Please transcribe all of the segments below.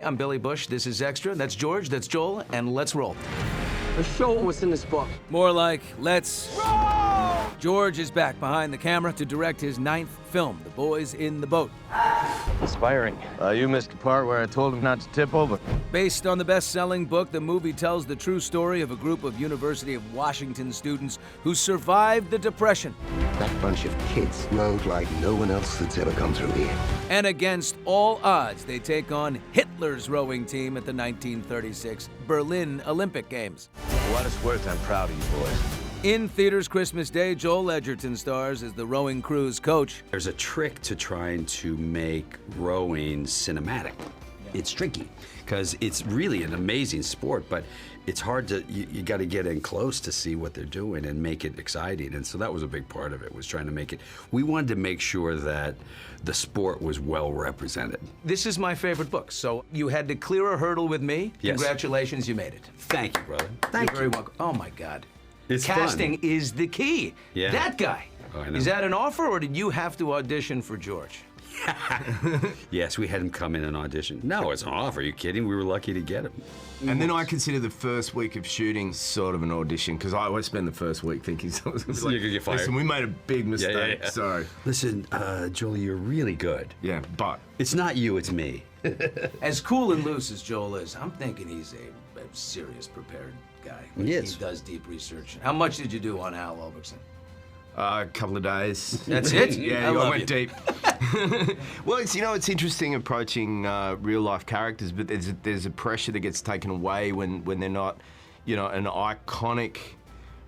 I'm Billy Bush. This is Extra. That's George. That's Joel. And let's roll. Show what's in this book. More like, let's roll! George is back behind the camera to direct his 9th film, The Boys in the Boat. Inspiring. You missed the part where I told him not to tip over. Based on the best-selling book, the movie tells the true story of a group of University of Washington students who survived the Depression. That bunch of kids rode like no one else that's ever come through here. And against all odds, they take on Hitler's rowing team at the 1936 Berlin Olympic Games. For what it's worth, I'm proud of you boys. In theaters Christmas Day, Joel Edgerton stars as the rowing crew's coach. There's a trick to trying to make rowing cinematic. It's tricky because it's really an amazing sport, but it's hard to, you got to get in close to see what they're doing and make it exciting. And so that was a big part of it, was trying to make it, we wanted to make sure that the sport was well represented. This is my favorite book, so you had to clear a hurdle with me. Yes. Congratulations, you made it. Thank you, brother. You're very welcome. Oh my God. It's Casting fun. is the key. Yeah. That guy. Oh, I know. Is that an offer, or did you have to audition for George? Yes, we had him come in and audition. No, it's an offer. Are you kidding? We were lucky to get him. And then I consider the first week of shooting sort of an audition, because I always spend the first week thinking something's going to You're gonna get fired. Listen, we made a big mistake, yeah. sorry. Listen, Joel, you're really good. Yeah, but It's not you, it's me. As cool and loose as Joel is, I'm thinking he's a serious prepared guy. He is. He does deep research. How much did you do on Al Ulberson? a couple of days. That's it? Yeah, I love I went you. deep. Well, it's interesting approaching real life characters, but there's a pressure that gets taken away when they're not, an iconic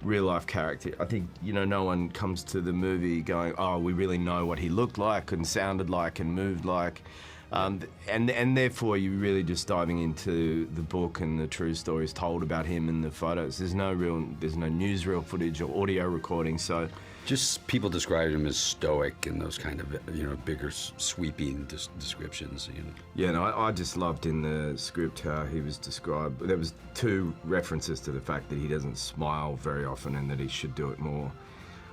real life character. I think, no one comes to the movie going, oh, we really know what he looked like and sounded like and moved like. And therefore you're really just diving into the book and the true stories told about him and the photos. There's no newsreel footage or audio recording, so. Just people described him as stoic and those kind of, bigger sweeping descriptions, Yeah, no, I just loved in the script how he was described. There was 2 references to the fact that he doesn't smile very often and that he should do it more,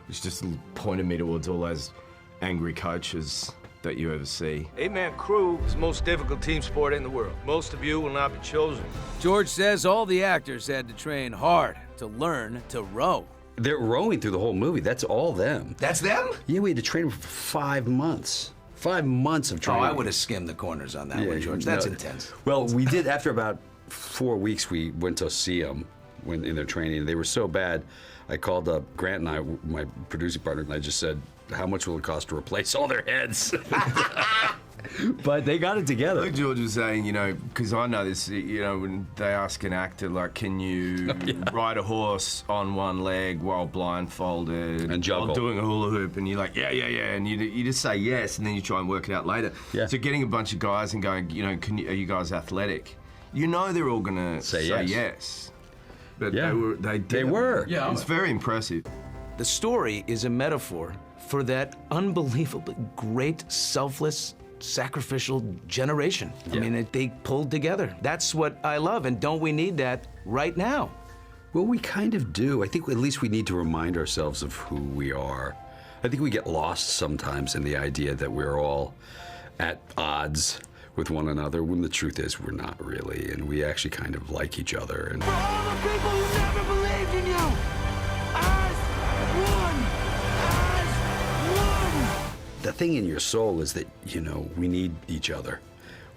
which just pointed me towards all those angry coaches that you ever see. 8-man crew is the most difficult team sport in the world. Most of you will not be chosen. George says all the actors had to train hard to learn to row. They're rowing through the whole movie. That's all them. That's them? Yeah, we had to train for 5 months. 5 months of training. Oh, I would have skimmed the corners on that one, George. That's intense. Well, we did, after about 4 weeks, we went to see them in their training. They were so bad, I called up Grant and I, my producing partner, and I just said, how much will it cost to replace all their heads? But they got it together. Like George was saying, because I know this, when they ask an actor, like, can you ride a horse on one leg while blindfolded and juggle, while doing a hula hoop, and you're like, yeah, and you just say yes, and then you try and work it out later. Yeah. So getting a bunch of guys and going, are you guys athletic? They're all gonna say yes. But yeah. they did. They were. Yeah. It's very impressive. The story is a metaphor for that unbelievably great, selfless, sacrificial generation. Yeah. I mean, they pulled together. That's what I love, and don't we need that right now? Well, we kind of do. I think at least we need to remind ourselves of who we are. I think we get lost sometimes in the idea that we're all at odds with one another, when the truth is we're not really, and we actually kind of like each other. And For all the people who never believed in you, as one, as one. the thing in your soul is that, we need each other.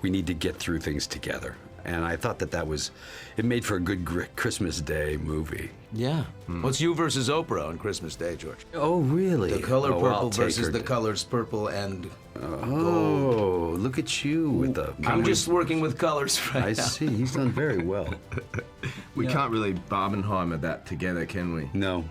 We need to get through things together. And I thought it made for a good Christmas Day movie. Yeah. Well, it's you versus Oprah on Christmas Day, George. Oh, really? The color I'll purple take versus her the to- colors purple and gold. Oh, look at you with the... I'm just working with colors right I now. see. He's done very well. We can't really Barbenheimer that together, can we? No.